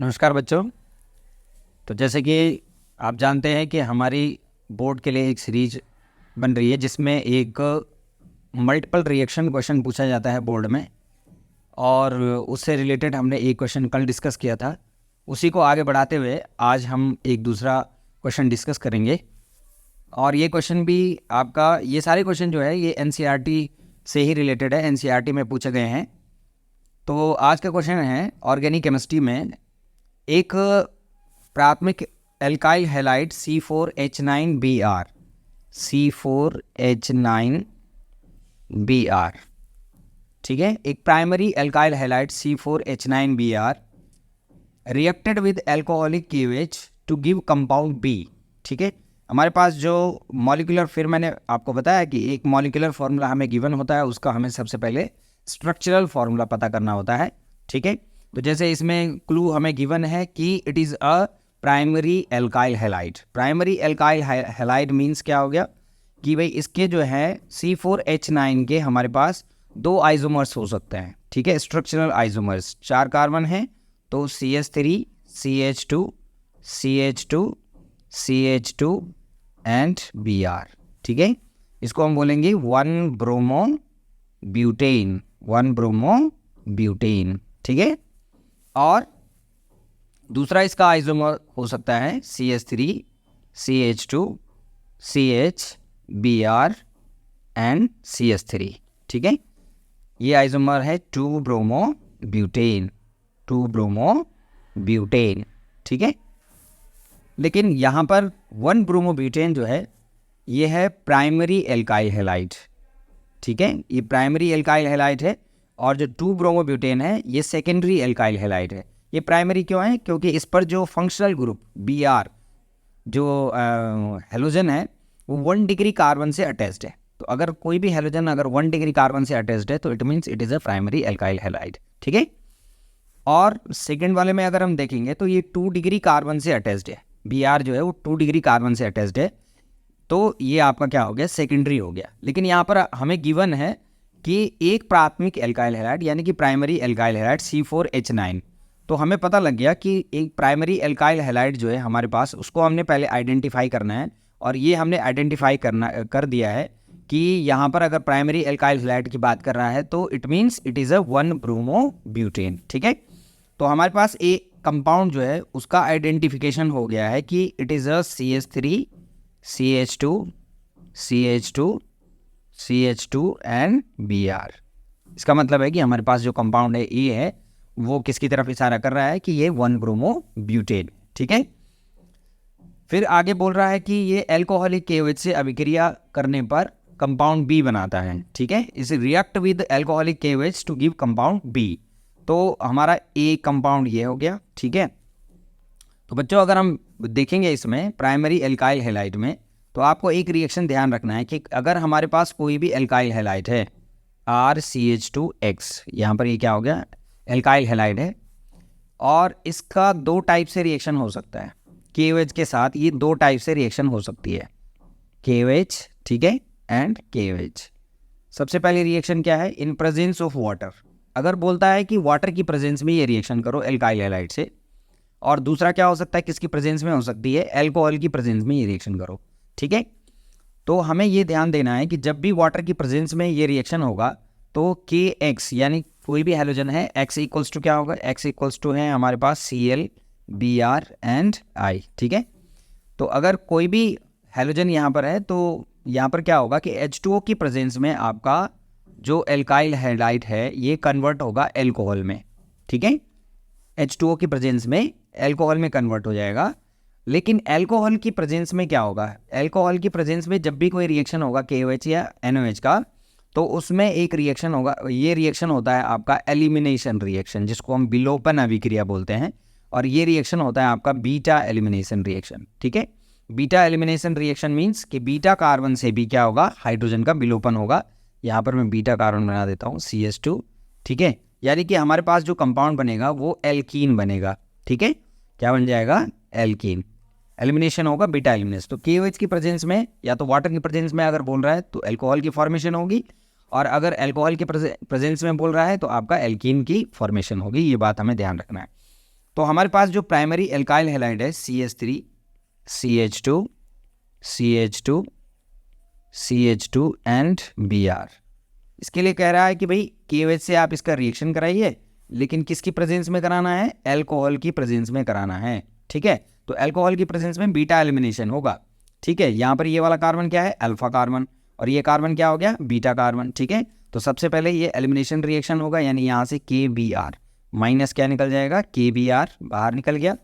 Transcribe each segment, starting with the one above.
नमस्कार बच्चों। तो जैसे कि आप जानते हैं कि हमारी बोर्ड के लिए एक सीरीज बन रही है जिसमें एक मल्टीपल रिएक्शन क्वेश्चन पूछा जाता है बोर्ड में, और उससे रिलेटेड हमने एक क्वेश्चन कल डिस्कस किया था। उसी को आगे बढ़ाते हुए आज हम एक दूसरा क्वेश्चन डिस्कस करेंगे। और ये क्वेश्चन भी आपका, ये सारे क्वेश्चन जो है ये एनसीईआरटी से ही रिलेटेड है, एनसीईआरटी में पूछे गए हैं। तो आज का क्वेश्चन है ऑर्गेनिक केमिस्ट्री में एक प्राथमिक एल्काइल हैलाइड C4H9Br, C4H9Br, ठीक है। एक primary alkyl halide C4H9Br reacted with alcoholic KOH to give compound B, ठीक है। हमारे पास जो मॉलिक्यूलर, फिर मैंने आपको बताया कि एक मॉलिक्यूलर फार्मूला हमें गिवन होता है, उसका हमें सबसे पहले स्ट्रक्चरल फार्मूला पता करना होता है, ठीक है। तो जैसे इसमें क्लू हमें गिवन है कि it is a primary alkyl halide. Primary alkyl halide means क्या हो गया कि भाई इसके जो है C4H9 के हमारे पास दो आइसोमर्स हो सकते हैं, ठीक है। स्ट्रक्चरल आइसोमर्स 4 कार्बन हैं, तो CH3 CH2 CH2 CH2 and Br, ठीक है। इसको हम बोलेंगे 1 ब्रोमो ब्यूटेन, ठीक है। और दूसरा इसका आइसोमर हो सकता है CH3 CH2 CH Br and CH3, ठीक है। ये आइसोमर है 2 ब्रोमो ब्यूटेन, ठीक है। लेकिन यहाँ पर 1 ब्रोमो ब्यूटेन जो है ये है प्राइमरी एल्काइल हैलाइड, ठीक है। ये प्राइमरी एल्काइल हैलाइड है, और जो 2 ब्रोमो ब्यूटेन है ये सेकेंडरी एल्काइल हैलाइड है। ये प्राइमरी क्यों है? क्योंकि इस पर जो फंक्शनल ग्रुप Br जो हेलोजन है वो 1 डिग्री कार्बन से अटैच्ड है। तो अगर कोई भी हेलोजन अगर 1 डिग्री कार्बन से अटैच्ड है तो it means it is a primary alkyl halide, ठीक है। और सेकेंड वाले में अगर हम देखेंगे तो ये 2 डिग्री कार्बन से अटैच्ड है। Br जो है वो 2 डिग्री कार्बन से अटैच्ड है, तो ये आपका क्या हो गया? सेकेंडरी हो गया। लेकिन यहाँ पर हमें गिवन है कि एक प्राथमिक एल्काइल हैलाइड यानी कि प्राइमरी एल्काइल हैलाइड C4H9, तो हमें पता लग गया कि एक प्राइमरी एल्काइल हैलाइड जो है हमारे पास, उसको हमने पहले आइडेंटिफाई करना है। और ये हमने आइडेंटिफाई कर दिया है कि यहाँ पर अगर प्राइमरी एल्काइल हैलाइड की बात कर रहा है तो it means it is a 1 bromo butane, ठीक है। तो हमारे पास एक कंपाउंड जो है उसका आइडेंटिफिकेशन हो गया है कि it is a CH3 CH2 and Br। इसका मतलब है कि हमारे पास जो कंपाउंड है ये है वो किसकी तरफ इशारा कर रहा है कि ये 1 ब्रोमो ब्यूटेन, ठीक है। फिर आगे बोल रहा है कि ये एल्कोहलिक KOH से अभिक्रिया करने पर कंपाउंड B बनाता है, ठीक है। इस react with alcoholic KOH to give compound B। तो हमारा A कंपाउंड ये हो गया, ठीक है। तो बच्चों अगर हम देखेंगे इसमें प्राइमरी एल्काइल हैलाइड में, तो आपको एक रिएक्शन ध्यान रखना है कि अगर हमारे पास कोई भी एल्काइल हैलाइड है RCH2X, यहाँ पर ये क्या हो गया? एल्काइल हैलाइड है, और इसका 2 टाइप से रिएक्शन हो सकता है KOH के साथ। ये 2 टाइप से रिएक्शन हो सकती है, KOH, ठीक है, एंड KOH। सबसे पहली रिएक्शन क्या है? In presence of water. अगर बोलता है कि वाटर की प्रेजेंस में ये रिएक्शन करो एल्काइल हैलाइड से। और दूसरा क्या हो सकता है, किसकी प्रेजेंस में हो सकती है? एल्कोहल की प्रेजेंस में ये रिएक्शन करो, ठीक है। तो हमें ये ध्यान देना है कि जब भी वाटर की प्रेजेंस में ये रिएक्शन होगा तो KX यानी कोई भी हैलोजन है, X इक्वल्स टू क्या होगा? X इक्वल्स टू है हमारे पास Cl Br एंड I, ठीक है। तो अगर कोई भी हैलोजन यहाँ पर है तो यहाँ पर क्या होगा कि H2O की प्रेजेंस में आपका जो एल्काइल हैलाइड है ये कन्वर्ट होगा एल्कोहल में, ठीक है। H2O की प्रेजेंस में एल्कोहल में कन्वर्ट हो जाएगा। लेकिन एल्कोहल की प्रेजेंस में क्या होगा? एल्कोहल की प्रेजेंस में जब भी कोई रिएक्शन होगा KOH या NOH का, तो उसमें एक रिएक्शन होगा। ये रिएक्शन होता है आपका एलिमिनेशन रिएक्शन, जिसको हम विलोपन अभिक्रिया बोलते हैं। और ये रिएक्शन होता है आपका बीटा एलिमिनेशन रिएक्शन, ठीक है। बीटा एलिमिनेशन रिएक्शन मीन्स कि बीटा कार्बन से भी क्या होगा? हाइड्रोजन का विलोपन होगा। यहाँ पर मैं बीटा कार्बन बना देता हूँ CH2, ठीक है। यानी कि हमारे पास जो कंपाउंड बनेगा वो एल्कीन बनेगा, ठीक है। क्या बन जाएगा? एल्कीन। एलिमिनेशन होगा बीटा एलिमिनेशन। तो KOH की प्रेजेंस में या तो वाटर की प्रेजेंस में अगर बोल रहा है तो एल्कोहल की फॉर्मेशन होगी, और अगर एल्कोहल के प्रेजेंस में बोल रहा है तो आपका एल्कीन की फॉर्मेशन होगी। ये बात हमें ध्यान रखना है। तो हमारे पास जो प्राइमरी एल्काइल हैलाइड है CH3 CH2 CH2 CH2 and Br, इसके लिए कह रहा है कि भाई KOH से आप इसका रिएक्शन कराइए, लेकिन किसकी प्रेजेंस में कराना है? अल्कोहल की प्रेजेंस में कराना है। ठीक है, तो अल्कोहल की प्रेजेंस में बीटा एलिमिनेशन होगा। ठीक है, यहाँ पर ये वाला कार्बन क्या है? अल्फा कार्बन, और ये कार्बन क्या हो गया? Beta carbon. ठीक है, तो सबसे पहले ये एलिमिनेशन रिएक्शन होगा, यानी यहाँ से KBr माइनस क्या निकल जाएगा? KBr बाहर निकल गया।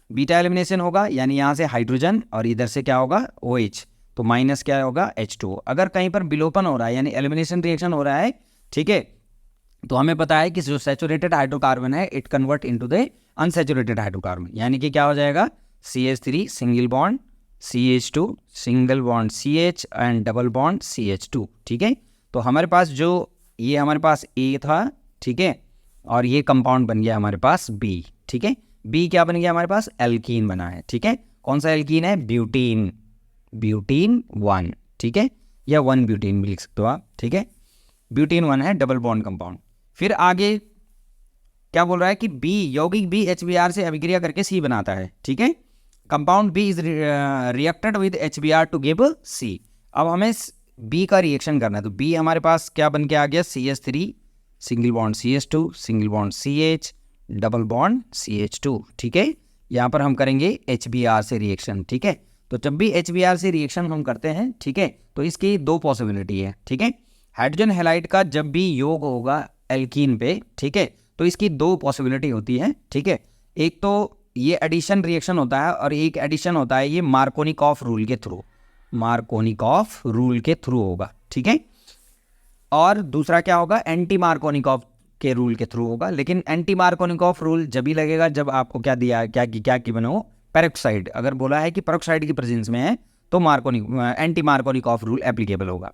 बीटा एलिमिनेशन होगा, यानी यहाँ से हाइड्रोजन और इधर से क्या होगा? OH, तो माइनस क्या होगा? H2O। अगर कहीं पर विलोपन हो रहा है यानी एलिमिनेशन रिएक्शन हो रहा है, ठीक है, तो हमें पता है कि जो सैचुरेटेड हाइड्रोकार्बन है it convert into the unsaturated hydrocarbon, यानी कि क्या हो जाएगा? CH3 single bond CH2 single bond CH and double bond CH2। ठीक है, तो हमारे पास जो ये हमारे पास A था, ठीक है, और ये कंपाउंड बन गया हमारे पास B। ठीक है, B क्या बन गया हमारे पास? एल्कीन बना है। ठीक है, कौन सा एल्कीन है? Butene, butene 1। ठीक है, या 1 ब्यूटीन भी लिख सकते हो आप। ठीक है, ब्यूटीन 1 है डबल बॉन्ड कंपाउंड। फिर आगे क्या बोल रहा है कि B यौगिक B HBr से अभिक्रिया करके C बनाता है। ठीक है, compound B is reacted with HBr to give C। अब हमें B का रिएक्शन करना है, तो B हमारे पास क्या बन के आ गया? CH3 single bond CH2 single bond CH double bond CH2। ठीक है, यहाँ पर हम करेंगे HBr से रिएक्शन। ठीक है, तो जब भी HBr से रिएक्शन हम करते हैं, ठीक है, तो इसकी दो पॉसिबिलिटी है। ठीक है, हाइड्रोजन हैलाइड का जब भी योग होगा एल्कीन पे, ठीक है, तो इसकी दो पॉसिबिलिटी होती है। ठीक है, एक तो ये एडिशन रिएक्शन होता है और एक एडिशन होता है ये मार्कोनिकॉफ रूल के थ्रू, मार्कोनिकॉफ रूल के थ्रू होगा। ठीक है, और दूसरा क्या होगा? एंटी मार्कोनिकॉफ के रूल के थ्रू होगा। लेकिन एंटी मार्कोनिकॉफ रूल जब ही लगेगा जब आपको क्या दिया, क्या गिवन हो? पेरोक्साइड। अगर बोला है कि पेरोक्साइड की प्रेजेंस में है तो एंटी मार्कोनिकॉफ रूल एप्लीकेबल होगा।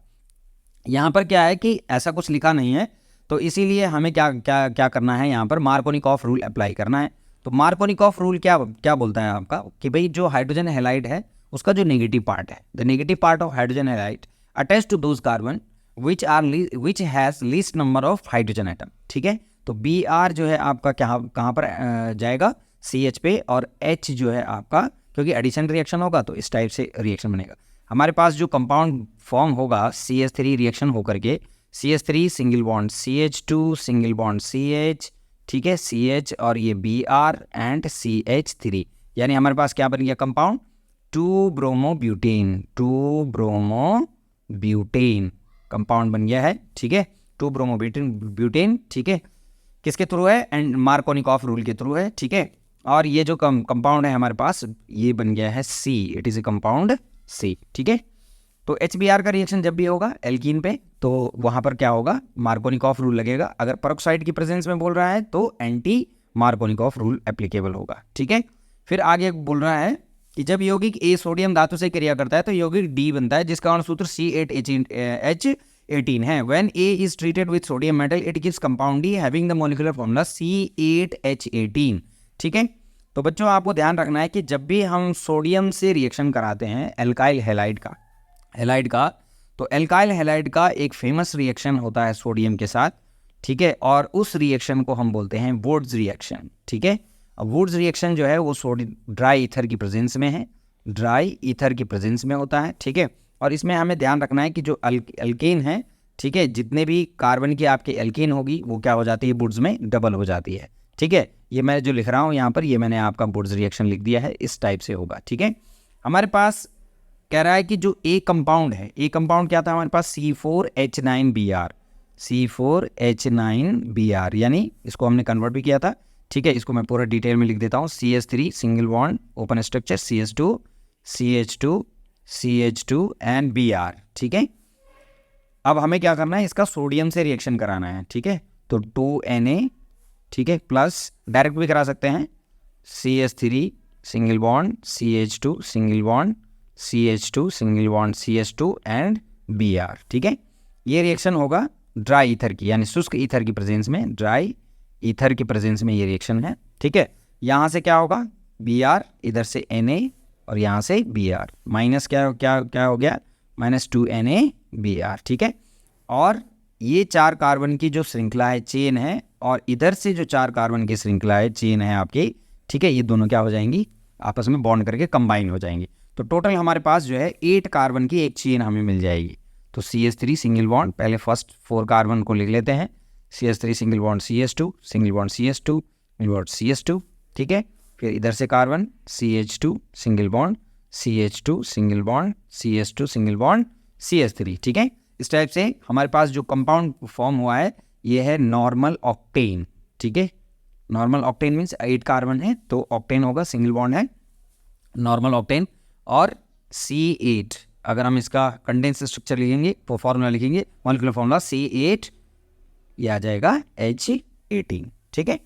यहाँ पर क्या है कि ऐसा कुछ लिखा नहीं है, तो इसीलिए हमें क्या करना है? यहाँ पर मार्कोनिकॉफ रूल अप्लाई करना है। तो मार्कोनिकॉफ रूल क्या बोलता है आपका कि भाई जो हाइड्रोजन हैलाइड है उसका जो नेगेटिव पार्ट है, the negative part of hydrogen halide attach to those carbon which has least number of hydrogen atom. ठीक है, तो Br जो है आपका कहाँ पर जाएगा? CH पे, और H जो है आपका, क्योंकि एडिशन रिएक्शन होगा तो इस टाइप से रिएक्शन बनेगा। हमारे पास जो कंपाउंड फॉर्म होगा CH3 रिएक्शन होकर के CH3 single bond CH2 single bond CH, ठीक है, CH और ये Br एंड CH3, यानी हमारे पास क्या बन गया कंपाउंड? 2 ब्रोमोब्यूटेन, 2 ब्रोमोब्यूटेन कंपाउंड बन गया है। ठीक है, 2 ब्रोमोब्यूटेन। ठीक है, किसके थ्रू है? एंड मार्कोनिकॉफ रूल के थ्रू है। ठीक है, और ये जो कंपाउंड है हमारे पास ये बन गया है C, it is a compound C। ठीक है, तो HBr का रिएक्शन जब भी होगा एल्कीन पे तो वहाँ पर क्या होगा? मार्कोनिकॉफ रूल लगेगा। अगर पेरोक्साइड की प्रेजेंस में बोल रहा है तो एंटी मार्कोनिकॉफ रूल एप्लीकेबल होगा। ठीक है, फिर आगे बोल रहा है कि जब यौगिक A सोडियम धातु से क्रिया करता है तो यौगिक D बनता है, जिसका अणुसूत्र C8H18 है। When A is treated with sodium metal it gives compound D having the molecular formula C8H18। ठीक है, तो बच्चों आपको ध्यान रखना है कि जब भी हम सोडियम से रिएक्शन कराते हैं एल्काइल हैलाइड का, तो एल्काइल हैलाइड का एक फेमस रिएक्शन होता है सोडियम के साथ। ठीक है, और उस रिएक्शन को हम बोलते हैं वुड्स रिएक्शन। ठीक है, अब वुड्स रिएक्शन जो है वो ड्राई ईथर की प्रेजेंस में है, ड्राई ईथर की प्रेजेंस में होता है। ठीक है, और इसमें हमें ध्यान रखना है कि जो एल्केन है, ठीक है, जितने भी कार्बन की आपकी एल्केन होगी वो क्या हो जाती है? वुड्स में डबल हो जाती है। ठीक है, ये मैं जो लिख रहा हूँ यहाँ पर ये मैंने आपका वुड्स रिएक्शन लिख दिया है, इस टाइप से होगा। ठीक है, हमारे पास कह रहा है कि जो A कंपाउंड है, A कंपाउंड क्या था हमारे पास? C4H9Br, C4H9Br, यानी इसको हमने कन्वर्ट भी किया था। ठीक है, इसको मैं पूरा डिटेल में लिख देता हूँ। CH3 single bond open structure CH2 CH2 CH2 and Br। ठीक है, अब हमें क्या करना है? इसका सोडियम से रिएक्शन कराना है। ठीक है, तो 2Na, ठीक है, प्लस डायरेक्ट भी करा सकते हैं CH3 single bond CH2 single bond CH2 single bond CH2 and Br। ठीक है, ये रिएक्शन होगा ड्राई ईथर की, यानी शुष्क ईथर की प्रेजेंस में, ड्राई ईथर की प्रेजेंस में ये रिएक्शन है। ठीक है, यहाँ से क्या होगा? Br, इधर से Na और यहाँ से Br, माइनस क्या हो गया? -2NaBr। ठीक है, और ये 4 कार्बन की जो श्रृंखला है, चेन है, और इधर से जो 4 कार्बन की श्रृंखला है, चेन है आपकी, ठीक है, ये दोनों क्या हो जाएंगी, आपस में बॉन्ड करके कंबाइन हो जाएंगी। तो टोटल हमारे पास जो है 8 कार्बन की एक चेन हमें मिल जाएगी। तो CH3 सिंगल बॉन्ड, पहले फर्स्ट 4 कार्बन को लिख लेते हैं, CH3 single bond CH2, single bond CH2, single bond CH2, ठीक है। फिर इधर से carbon CH2 single bond CH2 single bond CH2 single bond CH3, ठीक है। इस टाइप से हमारे पास जो कंपाउंड फॉर्म हुआ है ये है नॉर्मल ऑक्टेन, ठीक है। नॉर्मल ऑक्टेन मीन्स 8 कार्बन है तो ऑक्टेन होगा, सिंगल बॉन्ड है, नॉर्मल ऑक्टेन। और C8 अगर हम इसका कंडेंस स्ट्रक्चर लिखेंगे, फॉर्मूला लिखेंगे, मॉलिक्यूलर फॉर्मूला C8, ये आ जाएगा H18, ठीक है।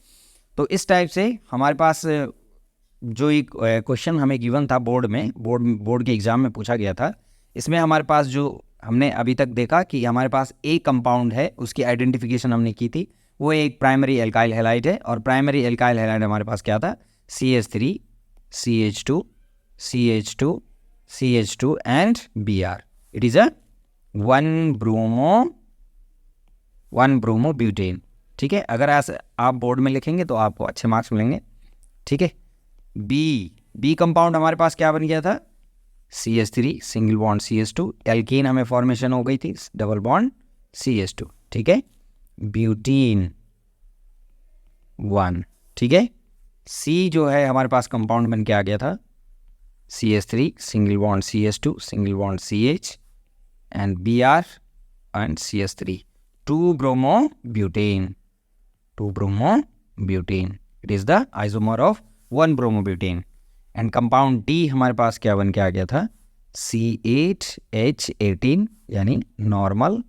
तो इस टाइप से हमारे पास जो एक क्वेश्चन हमें गिवन था बोर्ड के एग्जाम में पूछा गया था, इसमें हमारे पास जो हमने अभी तक देखा कि हमारे पास एक कंपाउंड है, उसकी आइडेंटिफिकेशन हमने की थी, वो एक प्राइमरी एल्काइल हैलाइड है। और प्राइमरी एल्काइल हैलाइड हमारे पास क्या था, CH3 CH2 CH2 CH2 and Br। It is a 1 bromo butane, ठीक है। अगर आप बोर्ड में लिखेंगे तो आपको अच्छे मार्क्स मिलेंगे, ठीक है। बी कंपाउंड हमारे पास क्या बन गया था, CH3 single bond CH2, alkane हमें फॉर्मेशन हो गई थी, डबल बॉन्ड CH2, ठीक है। ब्यूटीन 1, ठीक है। सी जो है हमारे पास कंपाउंड बन के आ गया था, CH3 single bond CH2 single bond CH and Br and CH3, 2 bromo butane, it is the isomer of 1 bromo butane. And compound D हमारे पास क्या बन के आ गया था, C8H18 यानी नॉर्मल